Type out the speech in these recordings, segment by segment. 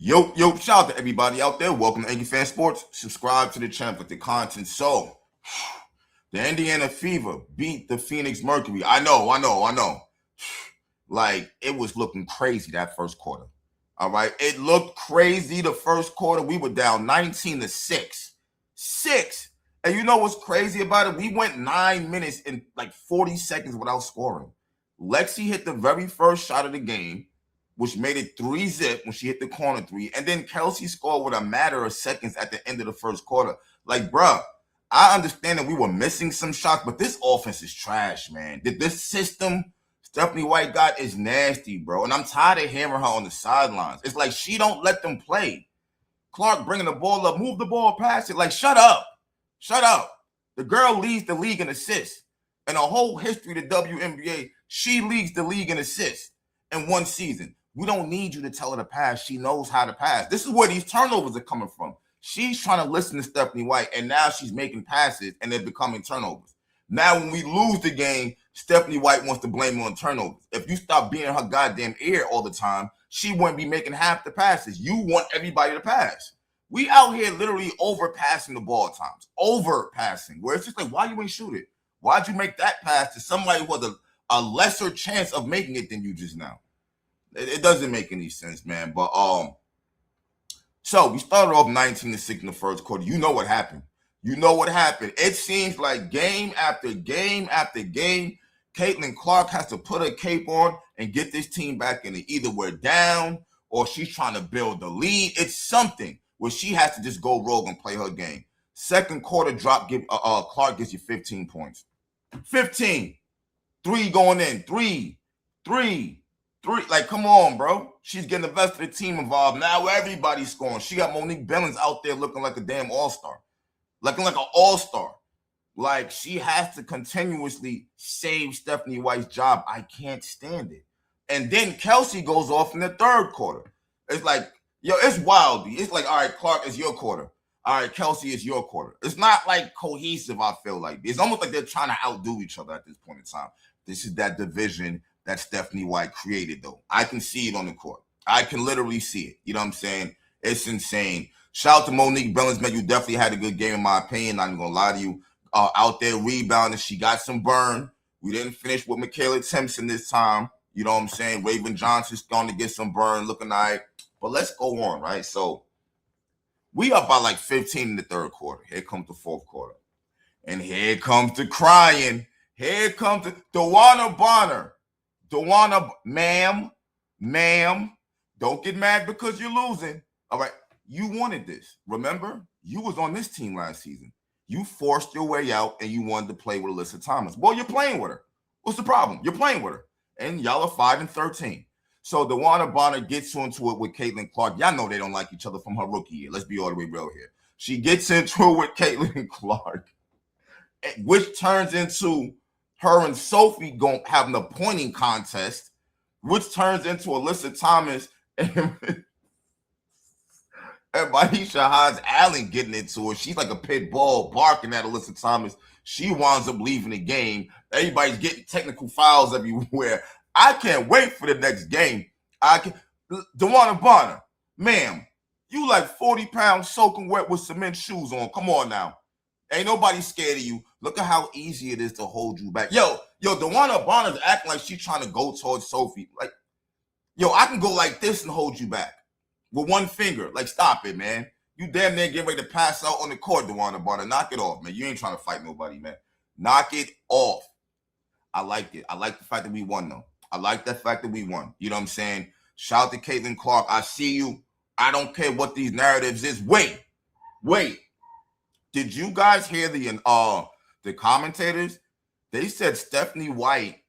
Yo, shout out to everybody out there. Welcome to Yankee Fan Sports. Subscribe to the channel for the content. So, the Indiana Fever beat the Phoenix Mercury. I know. Like, it was looking crazy that first quarter. All right. It looked crazy the first quarter. We were down 19-6. 6. And you know what's crazy about it? We went 9 minutes and like 40 seconds without scoring. Lexi hit the very first shot of the game, which made it 3-zip when she hit the corner three. And then Kelsey scored with a matter of seconds at the end of the first quarter. Like, bruh, I understand that we were missing some shots, but this offense is trash, man. This system Stephanie White got is nasty, bro. And I'm tired of hearing her on the sidelines. It's like she don't let them play. Clark bringing the ball up, move the ball past it. Like, shut up. Shut up. The girl leads the league in assists. In a whole history of the WNBA, she leads the league in assists in one season. We don't need you to tell her to pass. She knows how to pass. This is where these turnovers are coming from. She's trying to listen to Stephanie White, and now she's making passes, and they're becoming turnovers. Now, when we lose the game, Stephanie White wants to blame her on turnovers. If you stop being in her goddamn ear all the time, she wouldn't be making half the passes. You want everybody to pass. We out here literally overpassing the ball at times. Overpassing. Where it's just like, why you ain't shoot it? Why'd you make that pass to somebody who has a lesser chance of making it than you just now? It doesn't make any sense, man. But so we started off 19-6 in the first quarter. You know what happened. It seems like game after game after game, Caitlin Clark has to put her cape on and get this team back in it. Either we're down or she's trying to build the lead. It's something where she has to just go rogue and play her game. Second quarter drop, Clark gives you 15 points. 15. 3 going in. 3. Like, come on, bro. She's getting the rest of the team involved. Now everybody's scoring. She got Monique Billings out there looking like a damn all-star. Looking like an all-star. Like, she has to continuously save Stephanie White's job. I can't stand it. And then Kelsey goes off in the third quarter. It's like, yo, it's wild. It's like, all right, Clark, it's your quarter. All right, Kelsey, it's your quarter. It's not like cohesive, I feel like. It's almost like they're trying to outdo each other at this point in time. This is that division that Stephanie White created, though. I can see it on the court. I can literally see it. You know what I'm saying? It's insane. Shout out to Monique Billings, man. You definitely had a good game, in my opinion. I'm not going to lie to you. Out there rebounding. She got some burn. We didn't finish with Michaela Timpson this time. You know what I'm saying? Raven Johnson's going to get some burn, looking all right. But let's go on, right? So we up by like 15 in the third quarter. Here comes the fourth quarter. And here comes the crying. Here comes the Dewana Bonner. Dewana, ma'am, don't get mad because you're losing. All right, you wanted this. Remember, you was on this team last season. You forced your way out and you wanted to play with Alyssa Thomas. Well, you're playing with her. What's the problem? You're playing with her. And y'all are 5-13. So Dewana Bonner gets into it with Caitlin Clark. Y'all know they don't like each other from her rookie year. Let's be all the way real here. She gets into it with Caitlin Clark, which turns into her and Sophie having a pointing contest, which turns into Alyssa Thomas and Maisha Allen getting into it. She's like a pit bull barking at Alyssa Thomas. She winds up leaving the game. Everybody's getting technical fouls everywhere. I can't wait for the next game. Dewana Bonner, ma'am, you like 40 pounds soaking wet with cement shoes on. Come on now. Ain't nobody scared of you. Look at how easy it is to hold you back. Yo, Dewana Bonner's acting like she's trying to go towards Sophie. Like, yo, I can go like this and hold you back with one finger. Like, stop it, man. You damn near get ready to pass out on the court, Dewana Bonner. Knock it off, man. You ain't trying to fight nobody, man. Knock it off. I like it. I like the fact that we won, though. I like the fact that we won. You know what I'm saying? Shout out to Caitlin Clark. I see you. I don't care what these narratives is. Wait. Did you guys hear the commentators? They said Stephanie White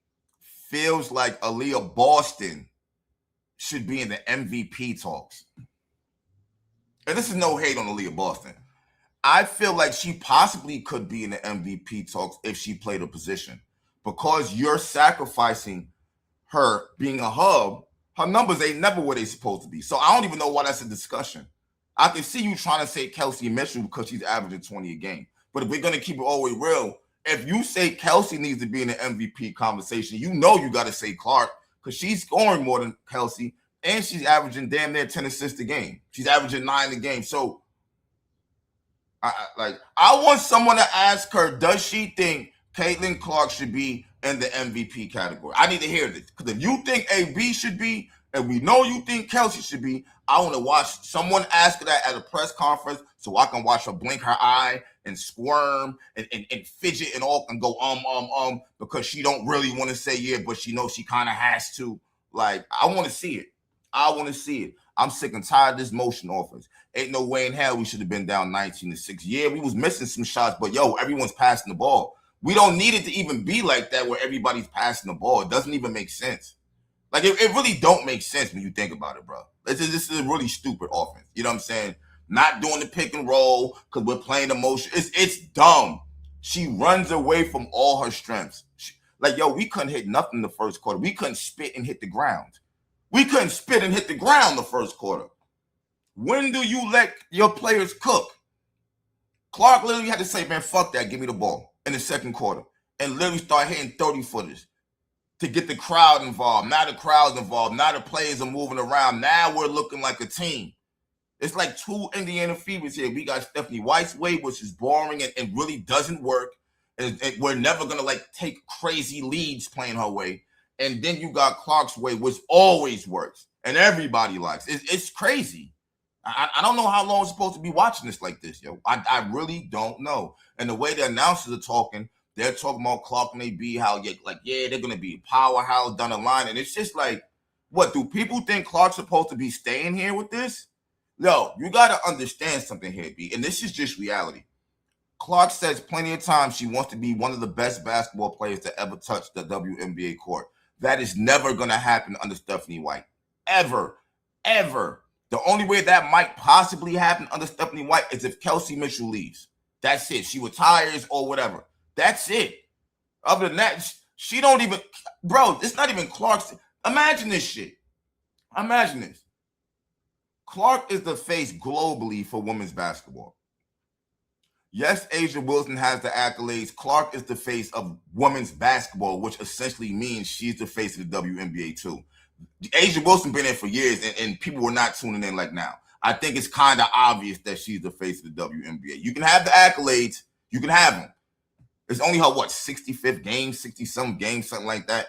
feels like Aaliyah Boston should be in the MVP talks. And this is no hate on Aaliyah Boston. I feel like she possibly could be in the MVP talks if she played a position. Because you're sacrificing her being a hub, her numbers ain't never where they supposed to be. So I don't even know why that's a discussion. I can see you trying to say Kelsey Mitchell because she's averaging 20 a game. But if we're going to keep it all the way real, if you say Kelsey needs to be in the MVP conversation, you know you got to say Clark because she's scoring more than Kelsey And she's averaging damn near 10 assists a game. She's averaging 9 a game. So, I want someone to ask her, does she think Caitlin Clark should be in the MVP category? I need to hear this. Because if you think AB should be, and we know you think Kelsey should be, I want to watch someone ask her that at a press conference so I can watch her blink her eye and squirm and fidget and all and go because she don't really want to say yeah, but she knows she kind of has to. Like, I want to see it. I want to see it. I'm sick and tired of this motion offense. Ain't no way in hell we should have been down 19-6. Yeah, we was missing some shots, but yo, everyone's passing the ball. We don't need it to even be like that where everybody's passing the ball. It doesn't even make sense. Like, it really don't make sense when you think about it, bro. This is a really stupid offense. You know what I'm saying? Not doing the pick and roll because we're playing the motion. It's dumb. She runs away from all her strengths. We couldn't hit nothing in the first quarter. We couldn't spit and hit the ground. We couldn't spit and hit the ground the first quarter. When do you let your players cook? Clark literally had to say, man, fuck that, give me the ball in the second quarter. And literally start hitting 30-footers to get the crowd involved. Now the crowd's involved. Now the players are moving around. Now we're looking like a team. It's like two Indiana Fevers here. We got Stephanie White's way, which is boring and really doesn't work. And we're never going to take crazy leads playing her way. And then you got Clark's way, which always works. And everybody likes it. It's crazy. I don't know how long I'm supposed to be watching this like this, yo. I really don't know. And the way the announcers are talking, they're talking about Clark and AB, how they're going to be a powerhouse down the line. And it's just like, what, do people think Clark's supposed to be staying here with this? No, you got to understand something here, B. And this is just reality. Clark says plenty of times she wants to be one of the best basketball players to ever touch the WNBA court. That is never going to happen under Stephanie White. Ever. Ever. The only way that might possibly happen under Stephanie White is if Kelsey Mitchell leaves. That's it. She retires or whatever. That's it. Other than that, she don't even... Bro, it's not even Clark's... Imagine this shit. Imagine this. Clark is the face globally for women's basketball. Yes, Asia Wilson has the accolades. Clark is the face of women's basketball, which essentially means she's the face of the WNBA too. Asia Wilson been in for years, and people were not tuning in like now. I think it's kind of obvious that she's the face of the WNBA. You can have the accolades. You can have them. It's only her, 65th game, 60-some games, something like that.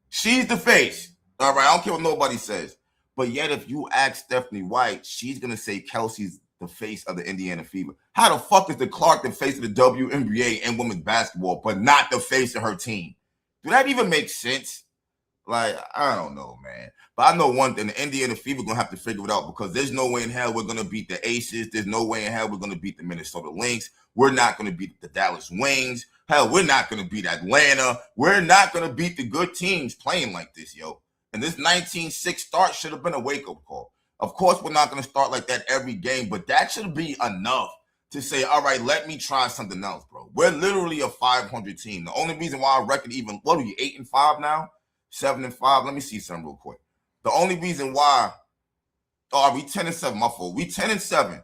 She's the face. All right, I don't care what nobody says. But yet, if you ask Stephanie White, she's going to say Kelsey's the face of the Indiana Fever. How the fuck is the Clark the face of the WNBA and women's basketball, but not the face of her team? Do that even make sense? I don't know, man. But I know one thing, the Indiana Fever going to have to figure it out because there's no way in hell we're going to beat the Aces. There's no way in hell we're going to beat the Minnesota Lynx. We're not going to beat the Dallas Wings. Hell, we're not going to beat Atlanta. We're not going to beat the good teams playing like this, yo. And this 19-6 start should have been a wake-up call. Of course, we're not going to start like that every game, but that should be enough to say, all right, let me try something else, bro. We're literally a 500 team. The only reason why our record even, what are we, 8-5 now? 7-5? Let me see something real quick. The only reason why, are we 10-7? My fault. We 10-7.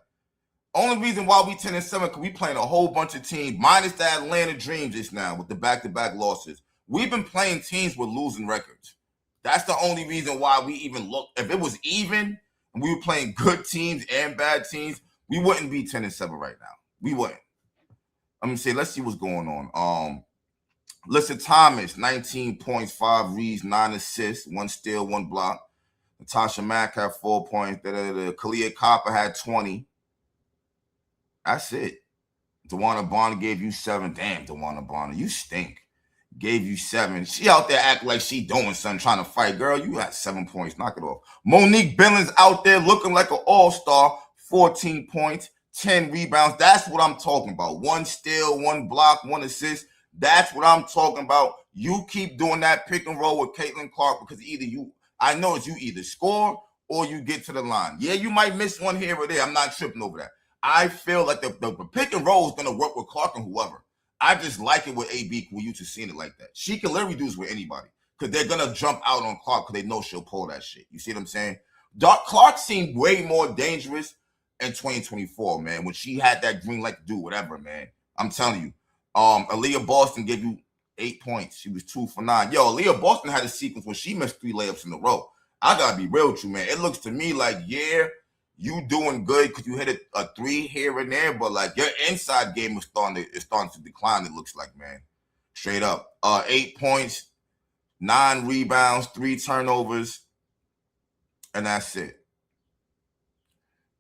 Only reason why we 10-7 because we playing a whole bunch of teams, minus the Atlanta Dreams just now with the back-to-back losses. We've been playing teams with losing records. That's the only reason why we even look. If it was even and we were playing good teams and bad teams, we wouldn't be 10-7 right now. We wouldn't. Let's see what's going on. Listen, Thomas, 19 points, 5 reads, 9 assists, 1 steal, 1 block. Natasha Mack had 4 points. Kalia Copper had 20. That's it. DeWanna Bonner gave you 7. Damn, DeWanna Bonner, you stink. Gave you 7. She out there acting like she doing something, trying to fight. Girl, you got 7 points. Knock it off. Monique Billings out there looking like an all-star. 14 points, 10 rebounds. That's what I'm talking about. 1 steal, 1 block, 1 assist. That's what I'm talking about. You keep doing that pick and roll with Caitlin Clark because I know it's you either score or you get to the line. Yeah, you might miss one here or there. I'm not tripping over that. I feel like the pick and roll is going to work with Clark and whoever. I just like it with AB. We're used to seeing it like that. She can literally do this with anybody because they're going to jump out on Clark because they know she'll pull that shit. You see what I'm saying? Clark seemed way more dangerous in 2024, man, when she had that green light to do whatever, man. I'm telling you. Aaliyah Boston gave you 8 points. She was 2 for 9. Yo, Aaliyah Boston had a sequence where she missed 3 layups in a row. I gotta be real with you, man. It looks to me like, yeah, you doing good because you hit a three here and there, but like your inside game is starting to decline. It looks like, man, straight up. 8 points, 9 rebounds, 3 turnovers, and that's it.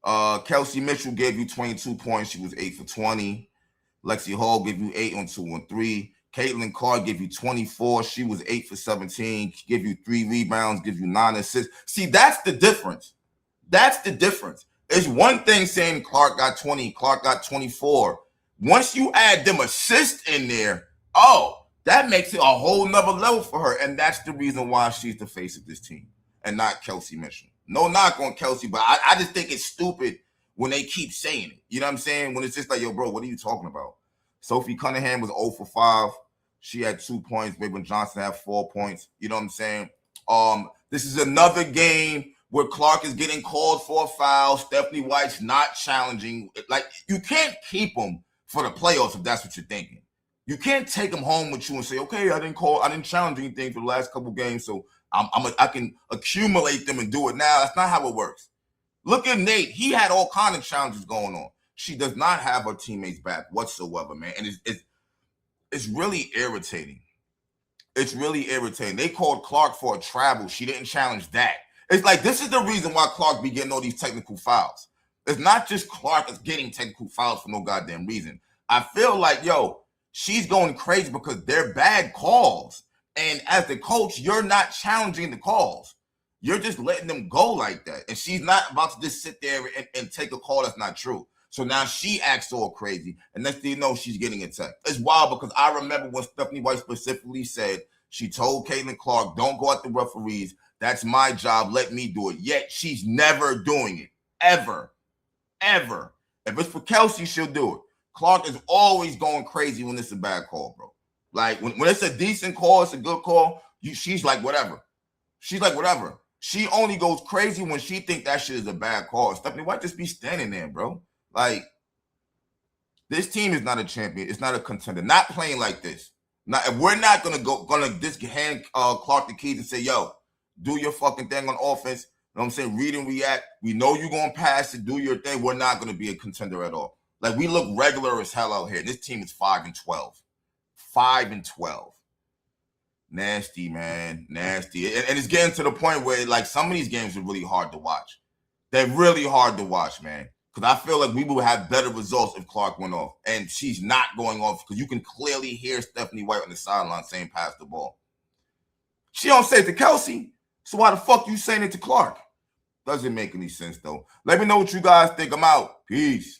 Kelsey Mitchell gave you 22 points. She was 8 for 20. Lexi Hall gave you 8 on 2 and 3. Caitlin Clark gave you 24. She was 8 for 17. She gave you 3 rebounds, give you 9 assists. See, that's the difference. That's the difference. It's one thing saying Clark got 20, Clark got 24. Once you add them assists in there, that makes it a whole nother level for her. And that's the reason why she's the face of this team and not Kelsey Mitchell. No knock on Kelsey, but I just think it's stupid when they keep saying it. You know what I'm saying? When it's just like, yo, bro, what are you talking about? Sophie Cunningham was 0 for 5. She had 2 points. Raven Johnson had 4 points. You know what I'm saying? This is another game where Clark is getting called for a foul. Stephanie White's not challenging. Like, you can't keep them for the playoffs if that's what you're thinking. You can't take them home with you and say, okay, I didn't challenge anything for the last couple games, so I can accumulate them and do it now. That's not how it works. Look at Nate. He had all kinds of challenges going on. She does not have her teammates back whatsoever, man. And it's really irritating. It's really irritating. They called Clark for a travel. She didn't challenge that. It's like, this is the reason why Clark be getting all these technical fouls. It's not just Clark is getting technical fouls for no goddamn reason. I feel like, yo, she's going crazy because they're bad calls. And as the coach, you're not challenging the calls. You're just letting them go like that. And she's not about to just sit there and take a call that's not true. So now she acts all crazy. And next thing you know, she's getting attacked. It's wild because I remember when Stephanie White specifically said, she told Caitlin Clark, don't go at the referees. That's my job. Let me do it. Yet she's never doing it. Ever. Ever. If it's for Kelsey, she'll do it. Clark is always going crazy when it's a bad call, bro. Like, when it's a decent call, it's a good call, she's like, whatever. She's like, whatever. She only goes crazy when she thinks that shit is a bad call. Stephanie White just be standing there, bro. Like, this team is not a champion. It's not a contender. Not playing like this. Now, if we're not gonna just hand Clark the keys and say, yo, do your fucking thing on offense. You know what I'm saying? Read and react. We know you're gonna pass it, do your thing. We're not gonna be a contender at all. Like, we look regular as hell out here. This team is 5-12. 5-12. Nasty, man. Nasty. And it's getting to the point where, like, some of these games are really hard to watch. They're really hard to watch, man. Because I feel like we would have better results if Clark went off. And she's not going off because you can clearly hear Stephanie White on the sideline saying pass the ball. She don't say it to Kelsey. So why the fuck you saying it to Clark? Doesn't make any sense, though. Let me know what you guys think. I'm out. Peace.